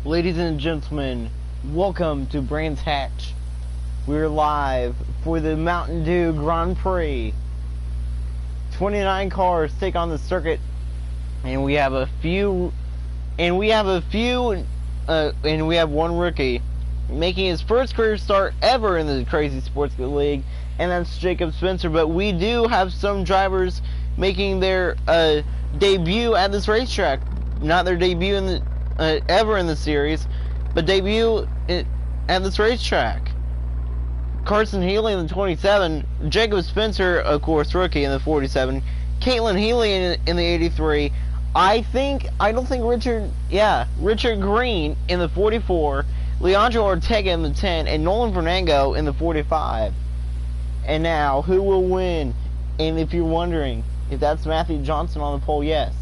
Ladies and gentlemen, welcome to Brands Hatch. We're live for the Mountain Dew Grand Prix. 29 cars take on the circuit, and we have one rookie making his first career start ever in the Crazy Sports League, and that's Jacob Spencer. But we do have some drivers making their debut at this racetrack. Not their debut in the ever in the series, but debut at this racetrack. Carson Healy in the 27, Jacob Spencer, of course, rookie in the 47, Caitlin Healy in the 83. I don't think Richard Green in the 44, Leandro Ortega in the 10, and Nolan Fernando in the 45. And now, who will win? And if you're wondering if that's Matthew Johnson on the pole, yes.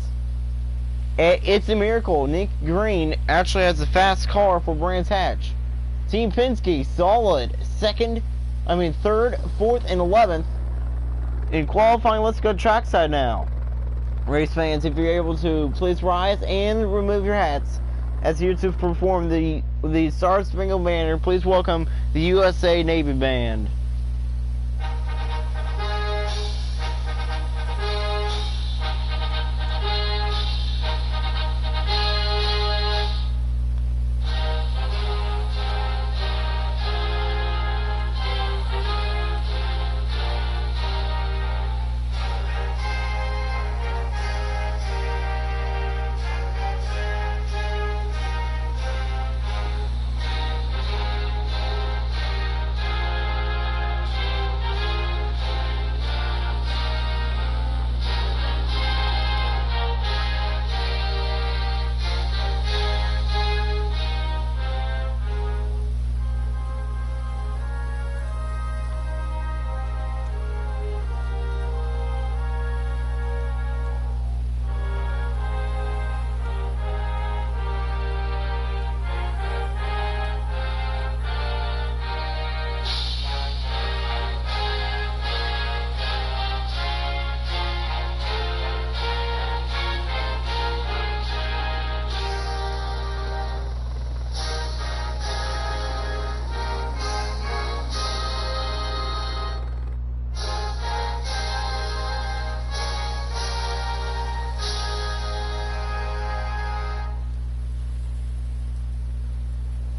It's a miracle. Nick Green actually has a fast car for Brands Hatch. Team Penske, solid. Third, fourth, and 11th. In qualifying, let's go trackside now. Race fans, if you're able to, please rise and remove your hats. As here to perform the Star Spangled Banner, please welcome the USA Navy Band.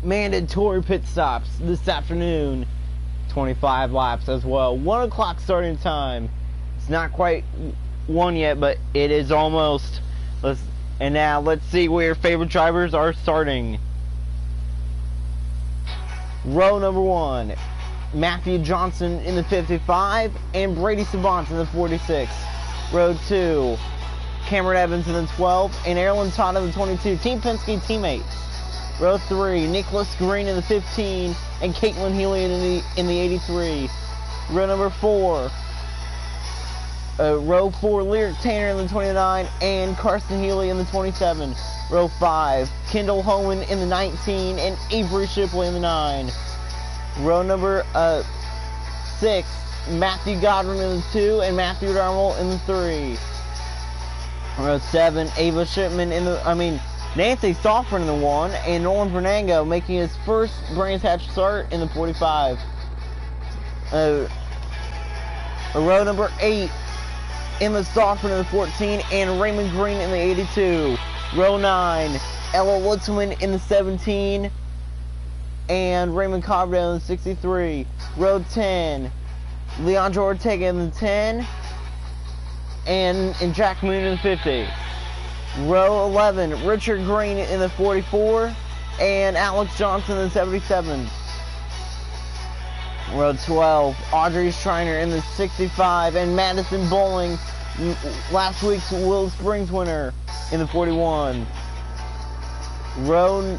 Mandatory pit stops this afternoon, 25 laps as well. 1 o'clock starting time. It's not quite 1 yet, but it is almost. And now let's see where your favorite drivers are starting. Row number 1, Matthew Johnson in the 55 and Brady Savant in the 46. Row 2, Cameron Evans in the 12 and Erlen Todd in the 22. Team Penske teammates. Row 3, Nicholas Green in the 15 and Caitlin Healy in the 83. Row number 4, Lyric Tanner in the 29 and Carson Healy in the 27. Row 5, Kendall Homan in the 19 and Avery Shipley in the 9. Row number 6, Matthew Godwin in the 2 and Matthew Darmel in the 3. Row 7, Ava Shipman Nancy Stauffer in the 1, and Nolan Fernando making his first Brands Hatch start in the 45. Row number 8, Emma Stauffer in the 14, and Raymond Green in the 82. Row 9, Ella Lutzman in the 17, and Raymond Carbondale in the 63. Row 10, Leandro Ortega in the 10, and Jack Moon in the 50. Row 11, Richard Green in the 44, and Alex Johnson in the 77. Row 12, Audrey Schreiner in the 65, and Madison Bowling, last week's Will Springs winner, in the 41. Row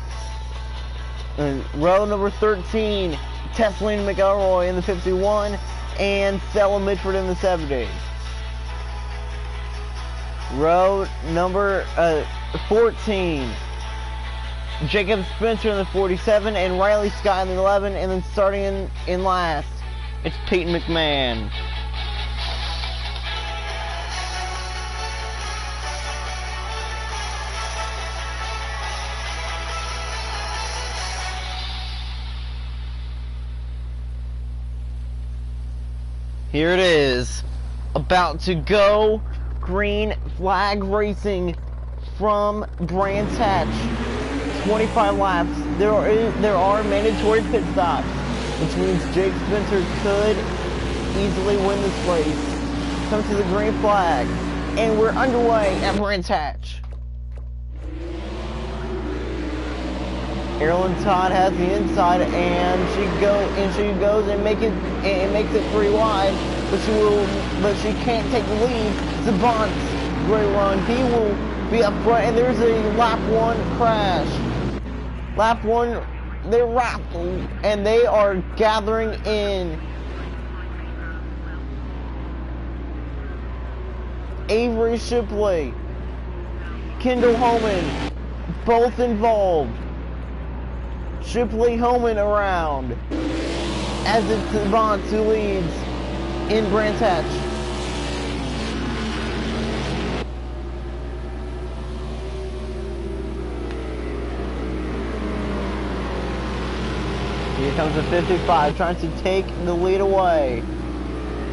number 13, Tesleen McElroy in the 51, and Stella Mitford in the 70. Row number 14, Jacob Spencer in the 47 and Riley Scott in the 11, and then starting in last, it's Peyton McMahon. Here it is. About to go. Green flag racing from Brands Hatch. 25 laps. There are mandatory pit stops, which means Jake Spencer could easily win this race. Come to the green flag, and we're underway at Brands Hatch. Erin Todd has the inside, and she goes and makes it 3 wide, but she can't take the lead. Savant's great run. He will be up front, and there's a lap 1 crash. Lap 1, they're wrapped, and they are gathering in. Avery Shipley, Kendall Holman, both involved. Shipley Holman around, as it's Savant who leads in Brands Hatch. Here comes the 55, trying to take the lead away.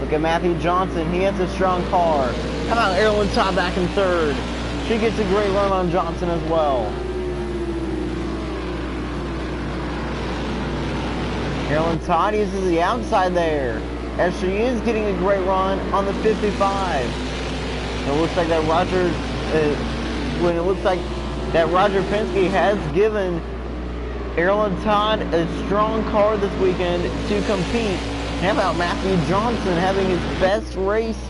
Look at Matthew Johnson, he has a strong car. How about Erin Todd back in 3rd? She gets a great run on Johnson as well. Erin Todd uses the outside there, as she is getting a great run on the 55. It looks like that Roger Penske has given Erin Todd a strong car this weekend to compete. How about Matthew Johnson having his best race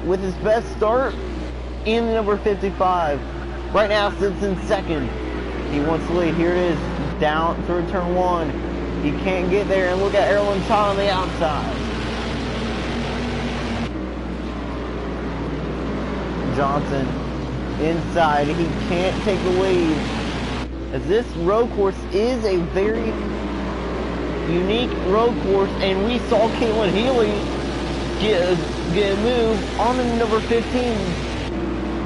with his best start in the number 55? Right now sits in 2nd. He wants to lead. Here it is, down through turn 1. He can't get there, and look at Erin Todd on the outside. Johnson inside. He can't take the lead, as this road course is a very unique road course, and we saw Caitlin Healy get a move on the number 15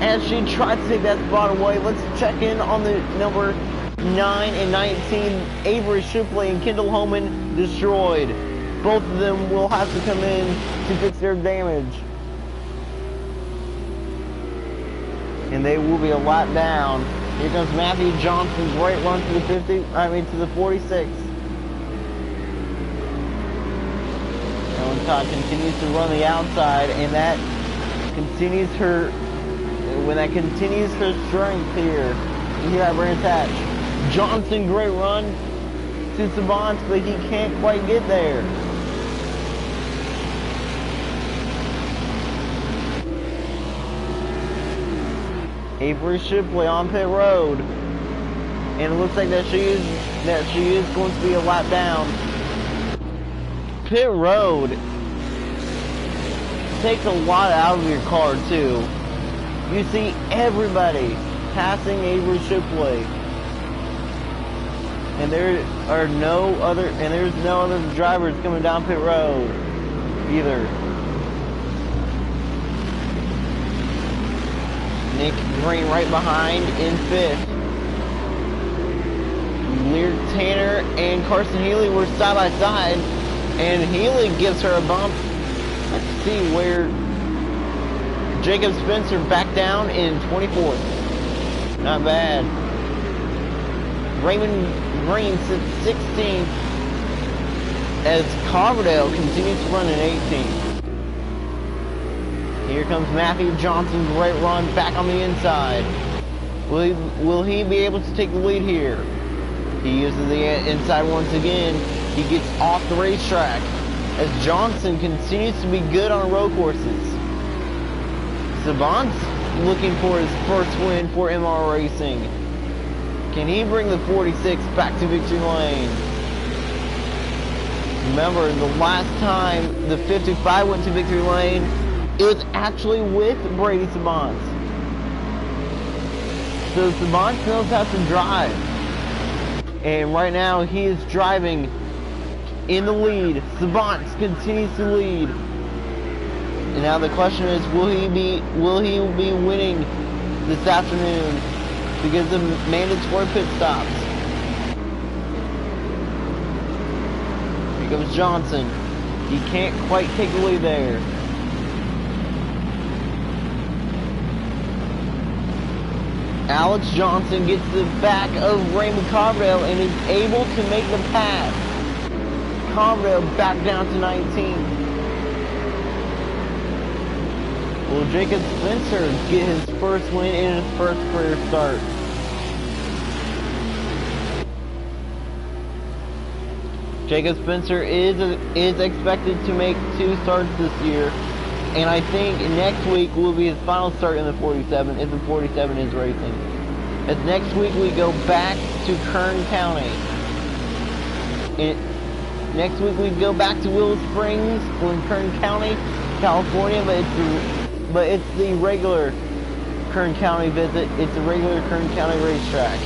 as she tried to take that spot away. Let's check in on the number 9 and 19, Avery Shipley and Kendall Holman destroyed. Both of them will have to come in to fix their damage. And they will be a lap down. Here comes Matthew Johnson's great run to the 46. Erin Todd continues to run the outside, and that continues her strength here at Brands Hatch. Johnson, great run to Savant, but he can't quite get there. Avery Shipley on pit road, and it looks like that she is going to be a lap down. Pit road takes a lot out of your car too. You see everybody passing Avery Shipley. And there's no other drivers coming down pit road either. Nick Green right behind in 5th. Lear Tanner and Carson Healy were side by side, and Healy gives her a bump. Let's see where Jacob Spencer back down in 24th. Not bad. Raymond Green sits 16th as Coverdale continues to run in 18th. Here comes Matthew Johnson, great run back on the inside. Will he be able to take the lead here? He uses the inside once again. He gets off the racetrack as Johnson continues to be good on road courses. Savant's looking for his first win for MR Racing. Can he bring the 46 back to victory lane? Remember, the last time the 55 went to victory lane, it was actually with Brady Savant. So Savant knows how to drive. And right now he is driving in the lead. Savant continues to lead. And now the question is, will he be winning this afternoon because of mandatory pit stops? Here comes Johnson. He can't quite take the lead there. Alex Johnson gets the back of Raymond Carville and is able to make the pass. Carville back down to 19. Will Jacob Spencer get his first win in his first career start? Jacob Spencer is expected to make 2 starts this year, and I think next week will be his final start in the 47 if the 47 is racing. As next week we go back to Kern County. Next week we go back to Willow Springs in Kern County, California, but it's the regular Kern County visit. It's a regular Kern County racetrack.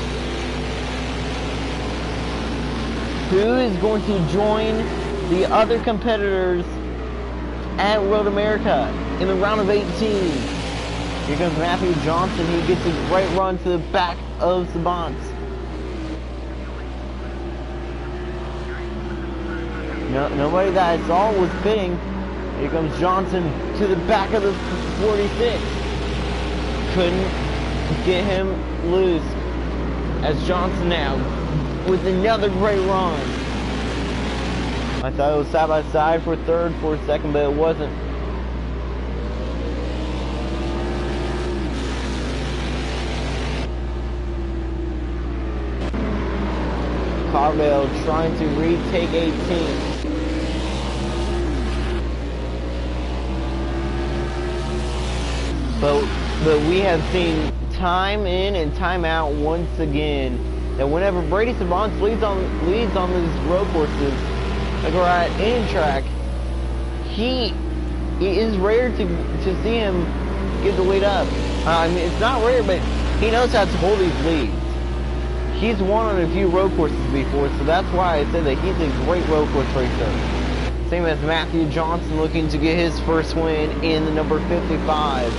Who is going to join the other competitors at Road America in the round of 18? Here comes Matthew Johnson. He gets a great run to the back of Savants. Nobody that I saw was pitting. Here comes Johnson to the back of the 46. Couldn't get him loose. As Johnson now with another great run. I thought it was side by side for third for a second, but it wasn't. Carville trying to retake 18th. But we have seen time in and time out once again that whenever Brady Savants leads on these road courses, like we're at any track, it is rare to see him get the lead up. I mean, it's not rare, but he knows how to hold these leads. He's won on a few road courses before, so that's why I said that he's a great road course racer. Same as Matthew Johnson looking to get his first win in the number 55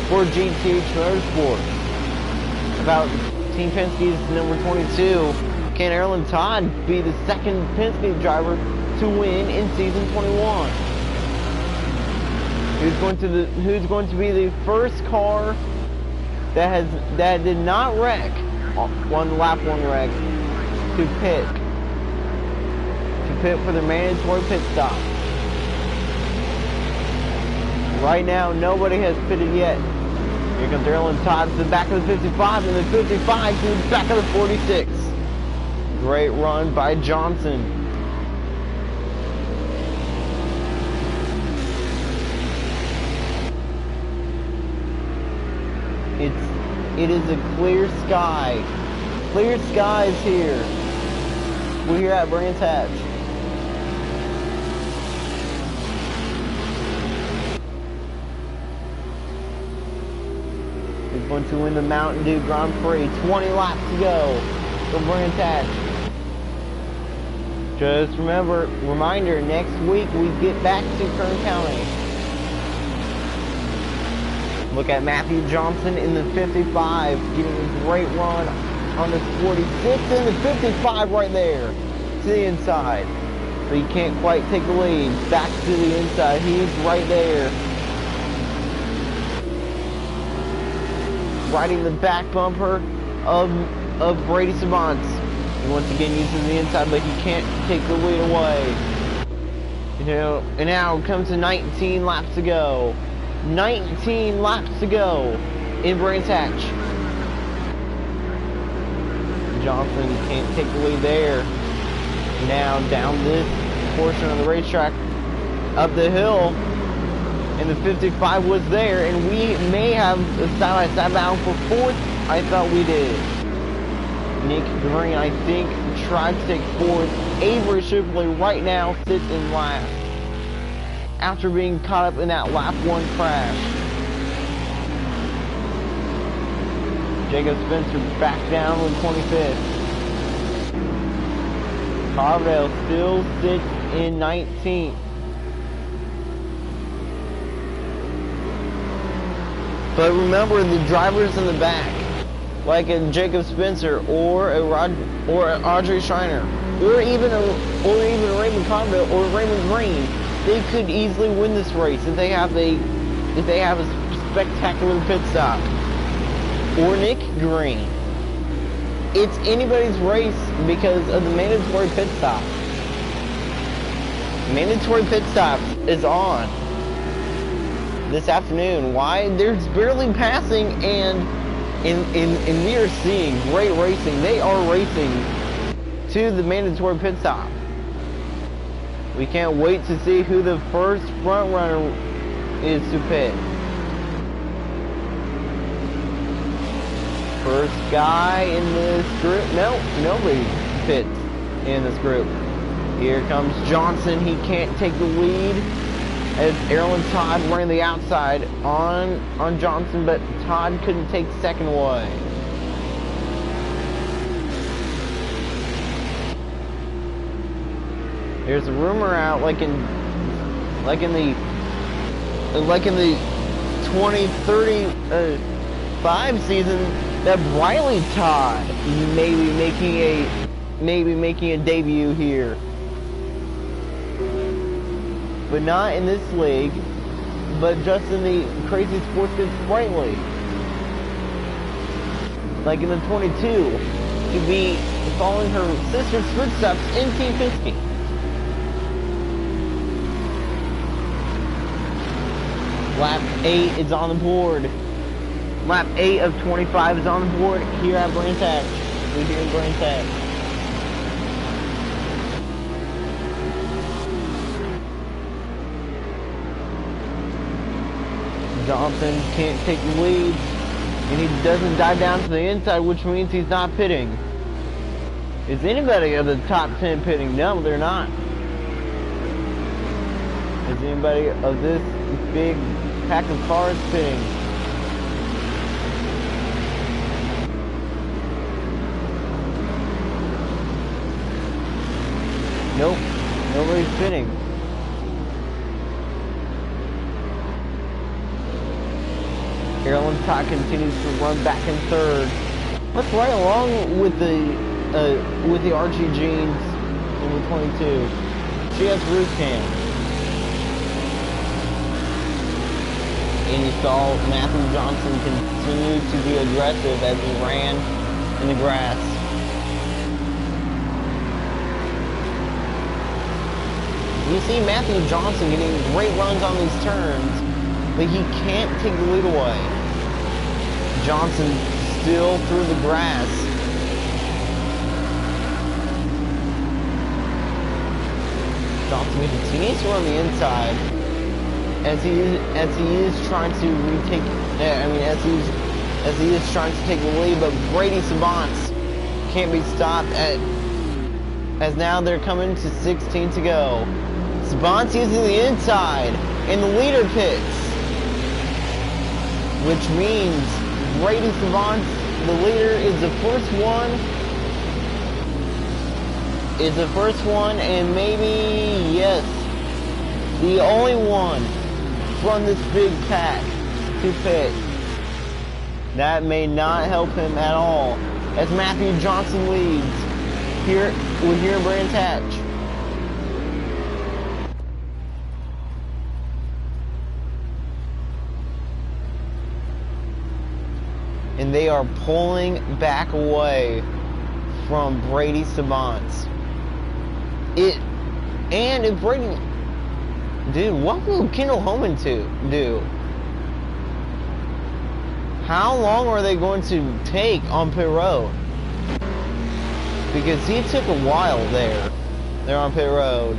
for GTH Motorsports. About Team Penske's number 22. Can Erlen Todd be the second Penske driver to win in season 21? Who's going to be the first car that did not wreck one lap one wreck to pit for the mandatory pit stop? Right now, nobody has pitted yet. Here comes Erlen Todd to the back of the 55, and the 55 to the back of the 46. Great run by Johnson. It is a clear sky. Clear skies here. We're here at Brands Hatch. He's going to win the Mountain Dew Grand Prix. 20 laps to go for Brands Hatch. Just reminder, next week we get back to Kern County. Look at Matthew Johnson in the 55, getting a great run on the 46 and the 55 right there to the inside. But he can't quite take the lead. Back to the inside. He's right there. Riding the back bumper of Brady Savants. He once again uses the inside, but he can't take the lead away. And now comes to 19 laps to go. 19 laps to go in Brands Hatch. Johnson can't take the lead there. Now down this portion of the racetrack, up the hill, and the 55 was there, and we may have a side-by-side battle for fourth. I thought we did. Nick Green, I think, tried to take fourth. Avery Shipley right now sits in last, after being caught up in that lap one crash. Jacob Spencer back down with 25th. Carville still sits in 19th. But remember, the drivers in the back, like a Jacob Spencer or a Audrey Schreiner, or even a Raymond Carville or Raymond Green, they could easily win this race if they have a spectacular pit stop. Or Nick Green. It's anybody's race because of the mandatory pit stop. Mandatory pit stop is on this afternoon. Why? There's barely passing, and we are seeing great racing. They are racing to the mandatory pit stop. We can't wait to see who the first front runner is to pit. First guy in this group. No, nobody pits in this group. Here comes Johnson. He can't take the lead as Erlen Todd running the outside on Johnson, but Todd couldn't take second away. There's a rumor out, like in the 2035 season, that Riley Todd may be making a debut here, but not in this league, but just in the Crazy Sports Goods Sprite League. Like in the 22, to be following her sister's footsteps in Team Penske. Lap 8 is on the board. Lap 8 of 25 is on the board here at Brands Hatch. We're here in Brands Hatch. Johnson can't take the lead, and he doesn't dive down to the inside, which means he's not pitting. Is anybody of the top 10 pitting? No, they're not. Is anybody of this big pack of cars pitting? Nope, nobody's pitting. Erlen Todd continues to run back in third. Let's right along with the Archie Jeans in the 22. She has roof cam. And you saw Matthew Johnson continue to be aggressive as he ran in the grass. You see Matthew Johnson getting great runs on these turns, but he can't take the lead away. Johnson still through the grass. Johnson continues to run the inside as he is trying to retake. As he is trying to take the lead, but Brady Savants can't be stopped as now they're coming to 16 to go. Savants using the inside, and the leader pits, which means Brady Savants, the leader, is the first one, and maybe, yes, the only one from this big pack to pit. That may not help him at all, as Matthew Johnson leads. We're here in Brands Hatch. And they are pulling back away from Brady Savants. And if Brady, dude, what will Kendall Homan do? How long are they going to take on pit road? Because he took a while there. They're on pit road.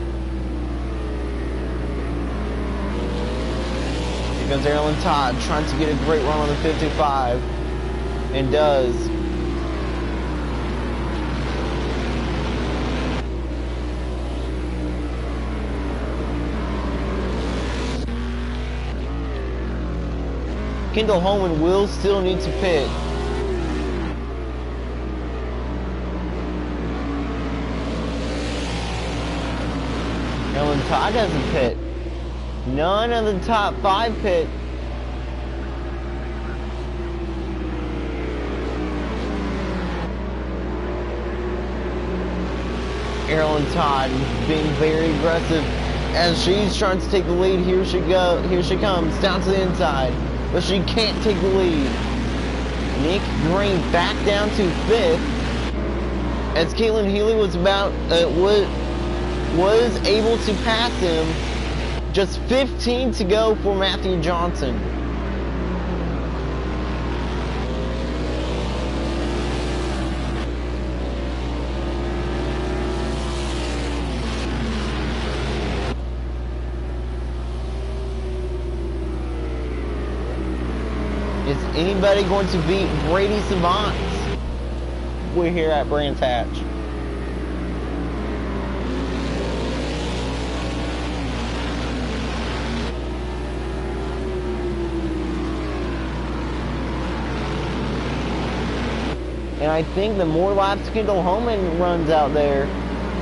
Here comes Erlen Todd trying to get a great run on the 55. And does. Kendall Homan will still need to pit. Erlen Todd doesn't pit. None of the top 5 pit. Erlen Todd being very aggressive as she's trying to take the lead. Here she comes down to the inside, but she can't take the lead. Nick Green back down to 5th, as Caitlin Healy was able to pass him. Just 15 to go for Matthew Johnson. Is anybody going to beat Brady Savants? We're here at Brands Hatch. And I think the more laps Kendall Holman runs out there,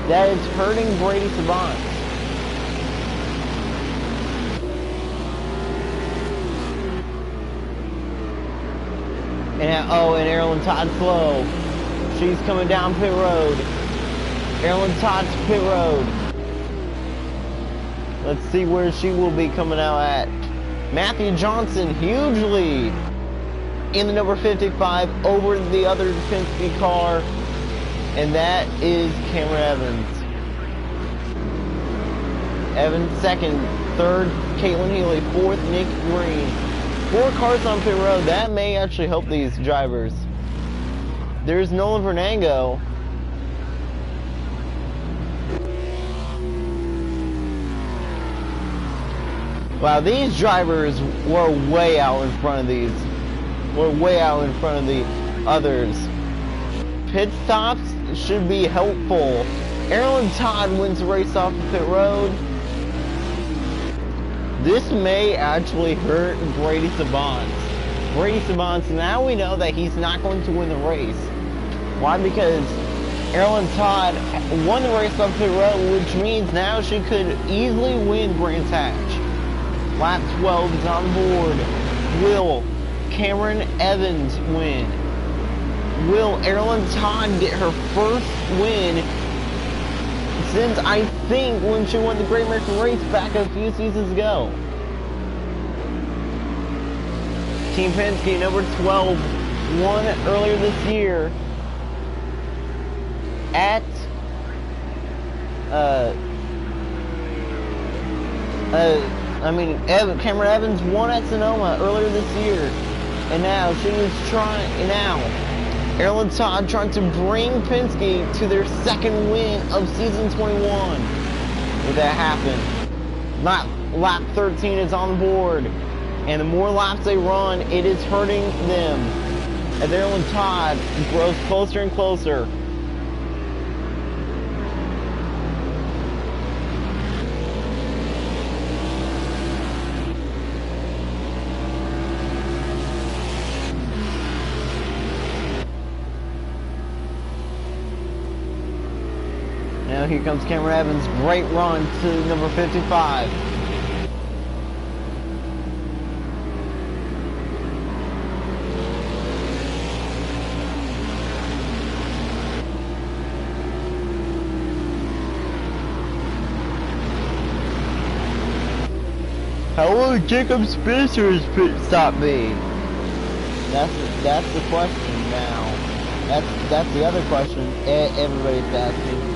that is hurting Brady Savants. And Erin Todd slow. She's coming down pit road. Erin Todd's pit road. Let's see where she will be coming out at. Matthew Johnson, huge lead in the number 55 over the other Penske car. And that is Cameron Evans. Evans second, third, Caitlin Healy, fourth, Nick Green. 4 cars on pit road. That may actually help these drivers. There's Nolan Vernango. Wow, these drivers were way out in front of these. Were way out in front of the others. Pit stops should be helpful. Erin Todd wins the race off the pit road. This may actually hurt Brady Savants. Brady Savants, now we know that he's not going to win the race. Why? Because Erin Todd won the race off pit road, which means now she could easily win Brands Hatch. Lap 12 is on board. Will Cameron Evans win? Will Erin Todd get her first win since, I think, when she won the Great American Race back a few seasons ago? Team Penske, number 12, won earlier this year at Cameron Evans won at Sonoma earlier this year, and now Erin Todd trying to bring Penske to their second win of season 21. Would that happen? Lap 13 is on board, and the more laps they run, it is hurting them. As Erin Todd grows closer and closer. Now here comes Cameron Evans, great run to number 55. How will Jacob Spencer's pit stop be? That's the question now. That's the other question everybody's asking.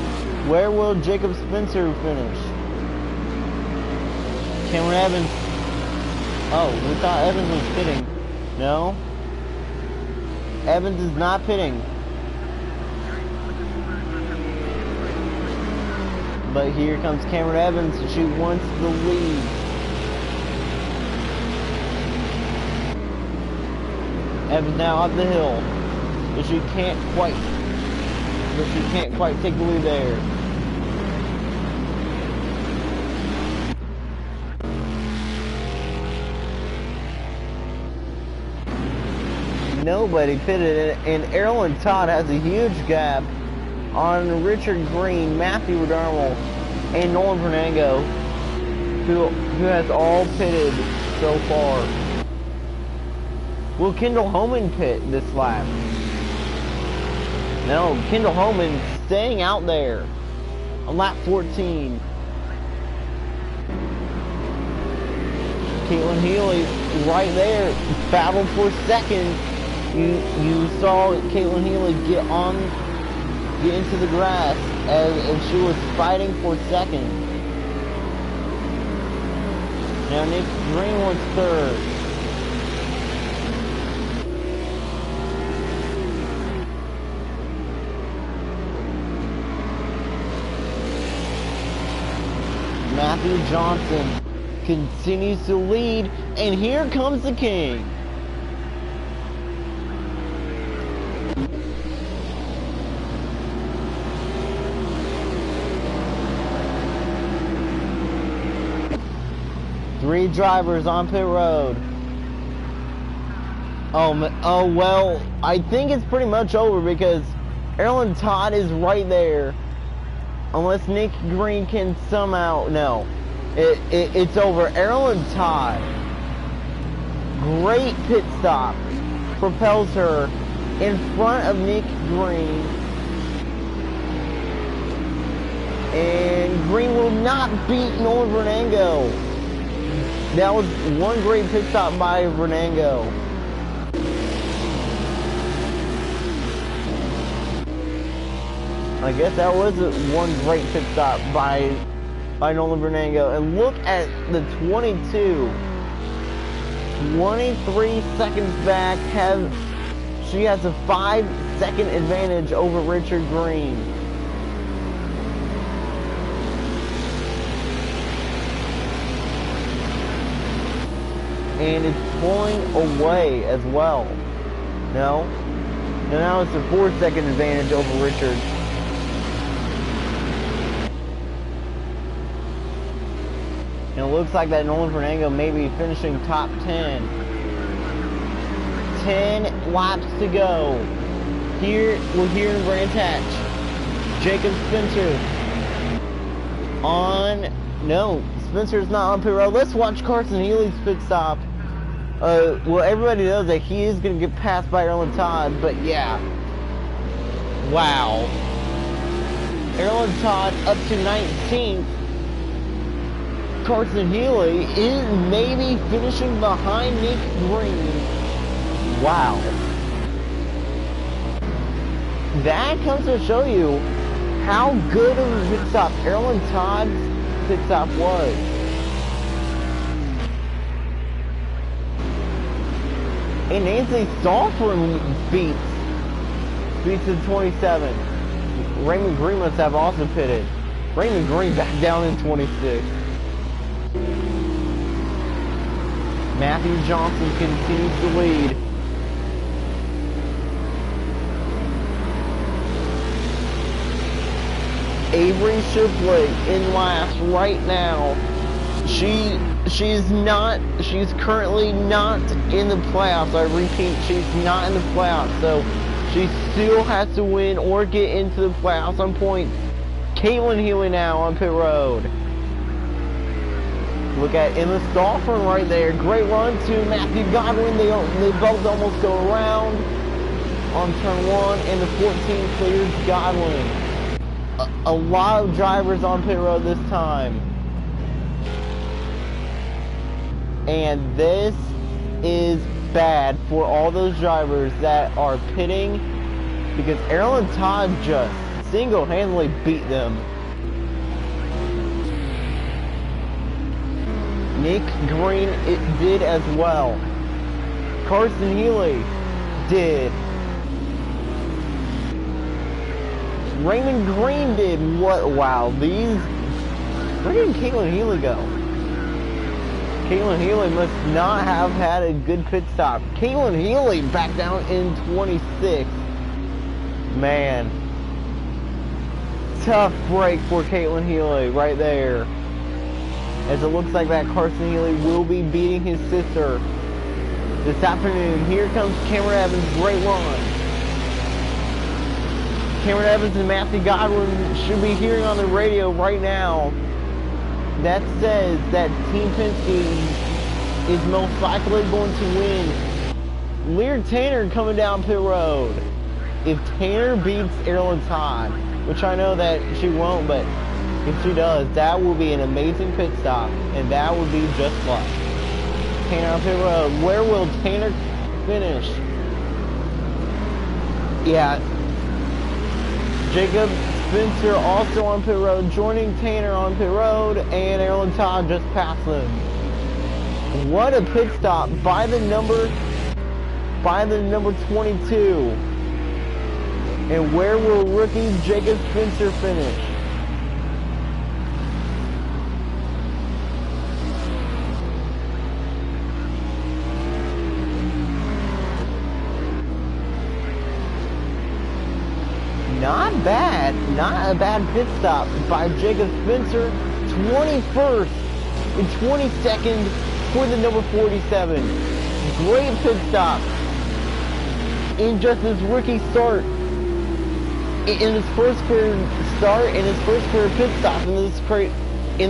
Where will Jacob Spencer finish? Cameron Evans. Oh, we thought Evans was pitting. No. Evans is not pitting. But here comes Cameron Evans. She wants the lead. Evans now up the hill. But she can't quite take the lead there. Nobody pitted, and Erin Todd has a huge gap on Richard Green, Matthew O'Donnell, and Nolan Vernango, who has all pitted so far. Will Kendall Holman pit this lap? No, Kendall Holman staying out there on lap 14. Caitlin Healy right there, battled for second. You saw Caitlin Healy get into the grass as she was fighting for second. Now Nick Green wants third. Matthew Johnson continues to lead, and here comes the king. Three drivers on pit road. Oh well, I think it's pretty much over because Erlen Todd is right there. Unless Nick Green can somehow, no. It's over. Erlen Todd, great pit stop, propels her in front of Nick Green. And Green will not beat Nolan Vernango. That was one great pit stop by Vernango. I guess that was one great pit stop by Nolan Vernango. And look at the 22. 23 seconds back. She has a 5-second advantage over Richard Green. And it's pulling away as well. No? And now it's a 4-second advantage over Richard. And it looks like that Nolan Vernango may be finishing top 10. 10 laps to go. We're here in Branch Hatch. Jacob Spencer no, Spencer's not on pit road. Let's watch Carson Healy's pit stop. Well, everybody knows that he is going to get passed by Erlen Todd, but yeah. Wow. Erlen Todd up to 19th. Carson Healy is maybe finishing behind Nick Green. Wow. That comes to show you how good of a pit stop Erlen Todd's pit stop was. And Nancy Salford beats the 27. Raymond Green must have also pitted. Raymond Green back down in 26. Matthew Johnson continues to lead. Avery Shipley in last right now. She's currently not in the playoffs. I repeat, she's not in the playoffs, so she still has to win or get into the playoffs on points. Caitlin Healy now on pit road. Look at Emma Stolfern right there. Great run to Matthew Godwin. They both almost go around on turn 1, and the 14 clears Godwin. A lot of drivers on pit road this time. And this is bad for all those drivers that are pitting because Erlen Todd just single-handedly beat them. Nick Green did as well. Carson Healy did. Raymond Green did. What? Wow. Where did Caitlin Healy go? Caitlin Healy must not have had a good pit stop. Caitlin Healy back down in 26. Man. Tough break for Caitlin Healy right there. As it looks like that Carson Healy will be beating his sister this afternoon. Here comes Cameron Evans. Great run. Cameron Evans and Matthew Godwin should be hearing on the radio right now that says that Team Penske is most likely going to win. Lear Tanner coming down pit road. If Tanner beats Erlen Todd, which I know that she won't, but if she does, that will be an amazing pit stop, and that would be just luck. Tanner on pit road. Where will Tanner finish? Yeah. Jacob Spencer also on pit road, joining Tanner on pit road, and Erlen Todd just passed them. What a pit stop by the number 22. And where will rookie Jacob Spencer finish? Not bad. Not a bad pit stop by Jacob Spencer. 21st and 22nd for the number 47. Great pit stop in just his rookie start. In his first career start, in his first career pit stop in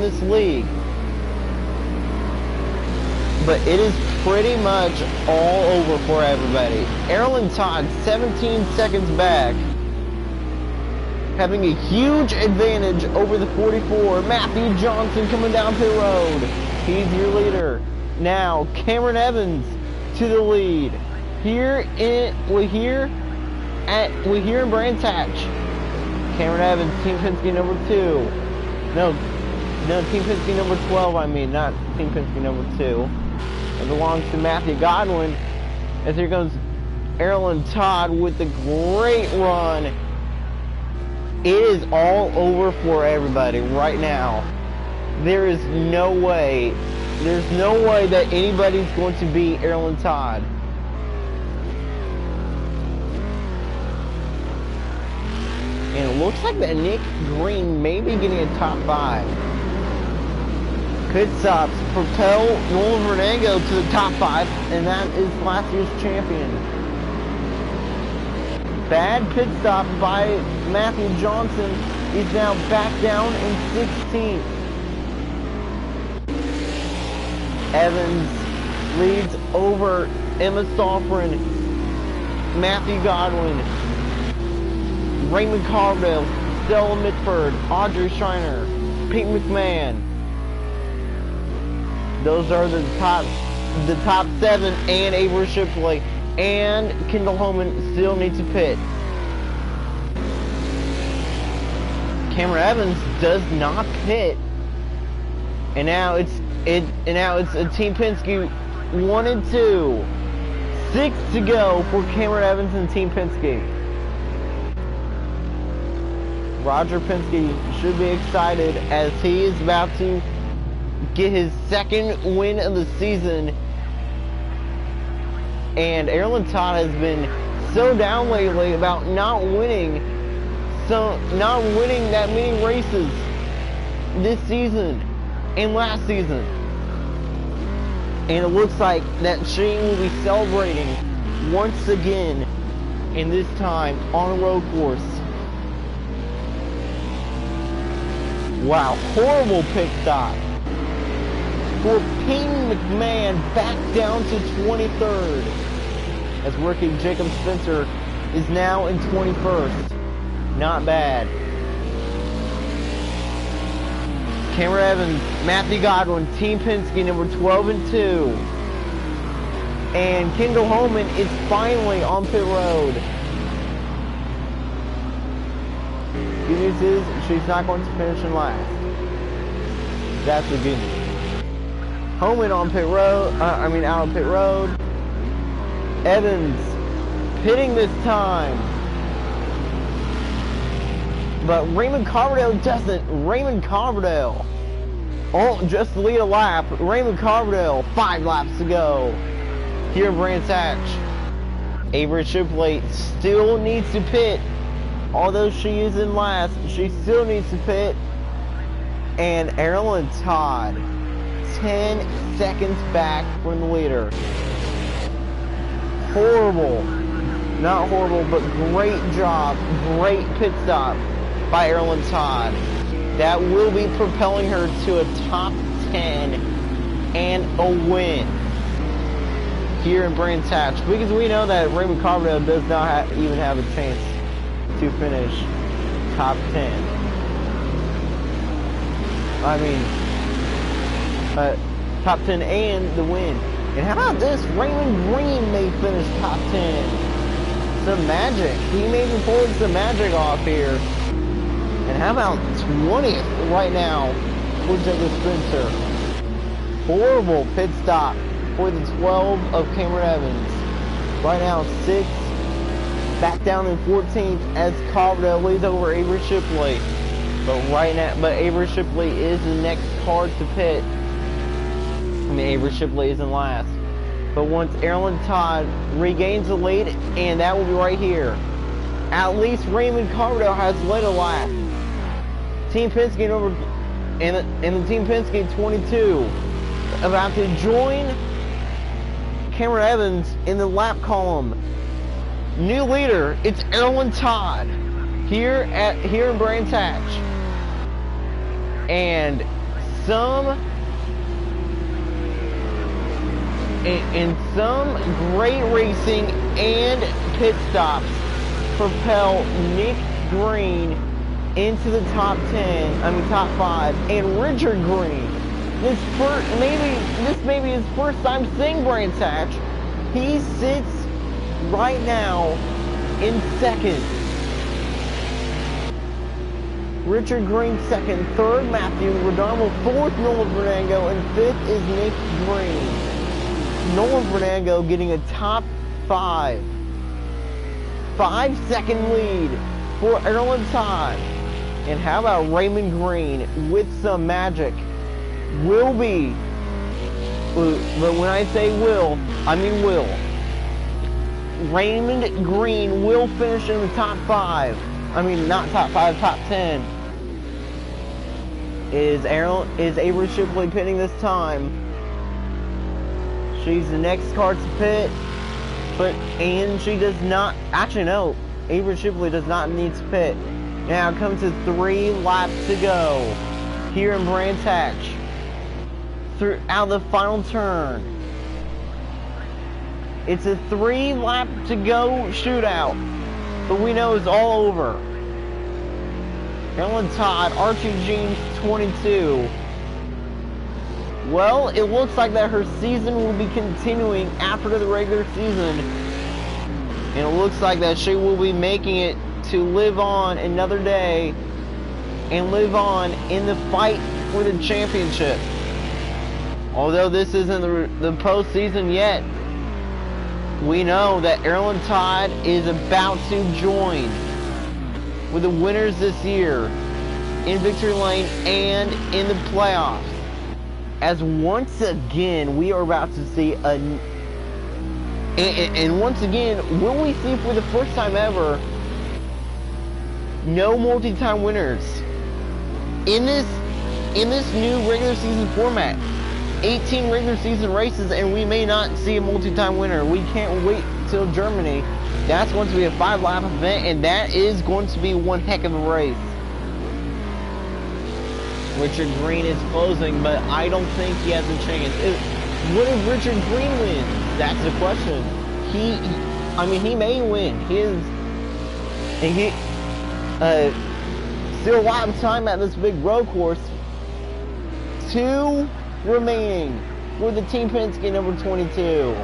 this league. But it is pretty much all over for everybody. Erlen Todd, 17 seconds back, having a huge advantage over the 44. Matthew Johnson coming down pit road. He's your leader. Now Cameron Evans to the lead. We're here in Brands Hatch. Cameron Evans, Team Penske number 2. No, Team Penske number 12. I mean, not Team Penske number 2. It belongs to Matthew Godwin. As here comes Erlen Todd with the great run. It is all over for everybody right now. There is no way. There's no way that anybody's going to beat Erlen Todd. And it looks like that Nick Green may be getting a top 5. Pit stops propel Nolan Vernego to the top 5, and that is last year's champion. Bad pit stop by Matthew Johnson. He's now back down in 16th. Evans leads over Emma Stoffren, Matthew Godwin, Raymond Carville, Stella Mitford, Audrey Schreiner, Pete McMahon. Those are the top 7, and Avery Shipley and Kendall Holman still need to pit. Cameron Evans does not pit, and now it's a Team Penske 1 and 2. 6 to go for Cameron Evans and Team Penske. Roger Penske should be excited as he is about to get his second win of the season. And Erlen Todd has been so down lately about not winning that many races this season and last season. And it looks like that she will be celebrating once again, and this time on a road course. Wow, horrible pit stop for Peyton McMahon, back down to 23rd. As rookie Jacob Spencer is now in 21st. Not bad. Cameron Evans, Matthew Godwin, Team Penske number 12 and 2. And Kendall Holman is finally on pit road. Good news is she's not going to finish in last. That's the good news. Holman on pit road, out on pit road. Evans pitting this time. But Raymond Carverdale doesn't. Raymond Carverdale. Oh, just to lead a lap. Raymond Carverdale, 5 laps to go. Here in Brands Hatch. Avery Shipley still needs to pit. Although she is in last, she still needs to pit. And Erlen Todd, 10 seconds back from the leader. Horrible. Not horrible, but great job. Great pit stop by Erlen Todd. That will be propelling her to a top 10 and a win here in Brands Hatch. Because we know that Raymond Carverdale does not even have a chance to finish top 10. Top 10 and the win. And how about this? Raymond Green may finish top 10. Some magic. He may be pulling some magic off here. And how about 20th right now for Jacob Spencer? Horrible pit stop for the 12 of Cameron Evans. Right now, 6th. Back down in 14th as Caldwell leads over Avery Shipley. But Avery Shipley is the next car to pit. I mean, Avery Shipley is in last. But once Aaron Todd regains the lead, and that will be right here. At least Raymond Cardell has led a lap. Team Penske over, and the Team Penske 22 about to join Cameron Evans in the lap column. New leader, it's Erwin Todd here in Brands Hatch. And some great racing and pit stops propel Nick Green into the top 5, and Richard Green. This may be his first time seeing Brands Hatch. He sits right now in second. Richard Green second, third Matthew Redondo, fourth Nolan Fernando, and fifth is Nick Green. Nolan Fernando getting a top 5. 5-second lead for Erlen Todd. And how about Raymond Green with some magic? Will be, but when I say will, I mean will. Raymond Green will finish in the top 5. I mean, not top 5, top 10. Is Avery Shipley pitting this time? She's the next car to pit, and she does not. Actually, no. Avery Shipley does not need to pit. Now it comes to 3 laps to go here in Brands Hatch. Throughout the final turn. It's a 3 lap to go shootout, but we know it's all over. Ellen Todd, Archie Jeans 22. Well, it looks like that her season will be continuing after the regular season. And it looks like that she will be making it to live on another day and live on in the fight for the championship. Although this isn't the postseason yet, we know that Erlen Todd is about to join with the winners this year in Victory Lane and in the playoffs. As once again, we are about to see and once again, will we see for the first time ever no multi-time winners in this new regular season format? 18 regular season races, and we may not see a multi-time winner. We can't wait till Germany. That's going to be a 5-lap event, and that is going to be one heck of a race. Richard Green is closing, but I don't think he has a chance. What if Richard Green wins? That's the question. He may win. Still a lot of time at this big road course. 2 remaining for the Team Penske number 22.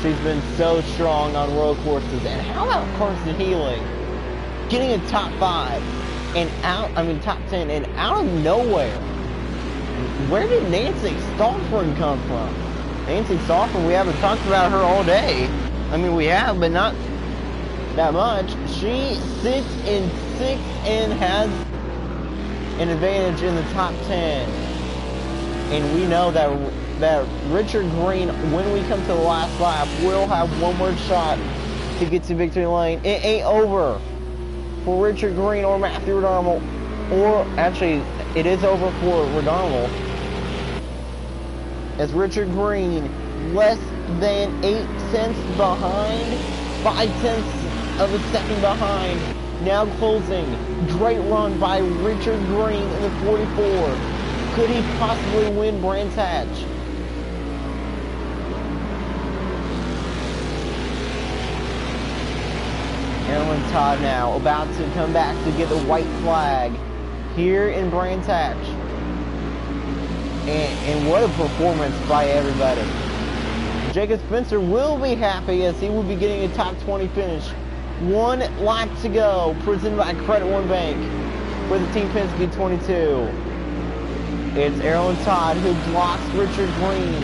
She's been so strong on road courses. And how about Carson Healy getting a top 5 and top 10 and out of nowhere? Where did Nancy Stauffer come from? Nancy Stauffer, we haven't talked about her all day. I mean, we have, but not that much. She sits in 6th and has an advantage in the top 10. And we know that Richard Green, when we come to the last lap, will have one more shot to get to victory lane. It ain't over for Richard Green or Matthew Redondo, or actually, it is over for Redondo, as Richard Green, less than 8 cents behind, 5/10 of a second behind, now closing. Great run by Richard Green in the 44. Could he possibly win Brands Hatch? Erlen Todd now about to come back to get the white flag here in Brands Hatch. And what a performance by everybody. Jacob Spencer will be happy as he will be getting a top 20 finish. 1 lap to go, presented by Credit One Bank for the Team Penske 22. It's Erlen Todd who blocks Richard Green.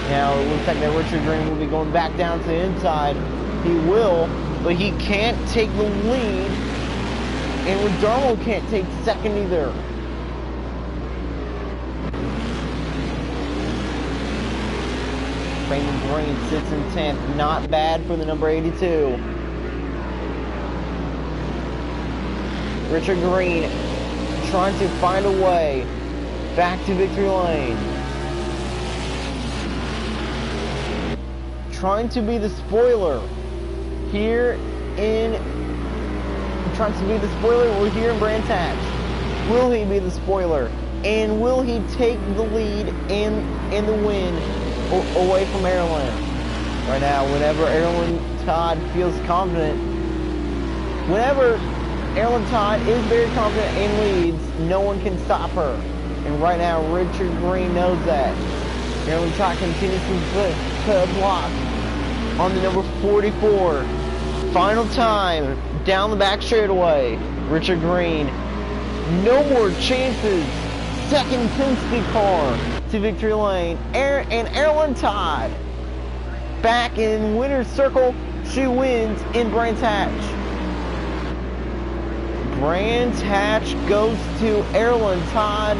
Now it looks like that Richard Green will be going back down to the inside. He will, but he can't take the lead. And Redarmo can't take second either. Raymond Green sits in 10th. Not bad for the number 82. Richard Green trying to find a way back to victory lane. Trying to be the spoiler here in... Trying to be the spoiler. We're here in Brands Hatch. Will he be the spoiler? And will he take the lead in the win away from Erlen? Right now, whenever Erlen Todd feels confident, whenever Erlen Todd is very confident and leads, no one can stop her. And right now, Richard Green knows that. Erlen Todd continues to put a block on the number 44. Final time, down the back straightaway. Richard Green, no more chances. Second Penske car to victory lane. And Erlen Todd, back in winner's circle, she wins in Brands Hatch. Brands Hatch goes to Erlen Todd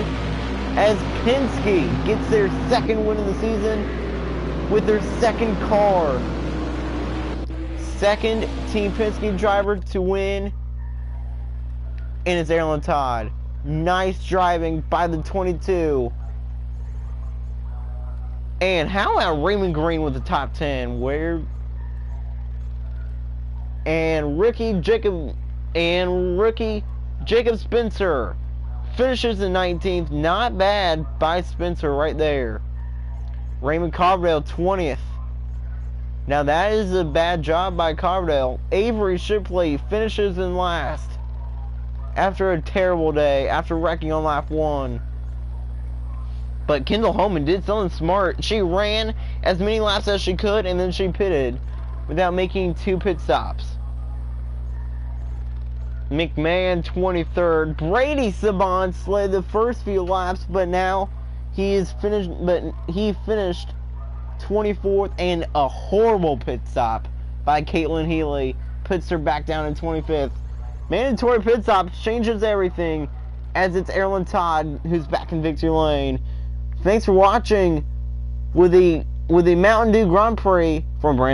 as Penske gets their second win of the season with their second car. Second Team Penske driver to win, and it's Erlen Todd. Nice driving by the 22. And how about Raymond Green with the top 10? Rookie Jacob Spencer finishes in 19th. Not bad by Spencer right there. Raymond Coverdale 20th. Now that is a bad job by Coverdale. Avery Shipley finishes in last after a terrible day, after wrecking on lap 1. But Kendall Holman did something smart. She ran as many laps as she could, and then she pitted without making 2 pit stops. McMahon 23rd. Brady Saban led the first few laps, but now he finished 24th, and a horrible pit stop by Caitlin Healy puts her back down in 25th. Mandatory pit stop changes everything, as it's Erlen Todd who's back in victory lane. Thanks for watching with the Mountain Dew Grand Prix from Brands.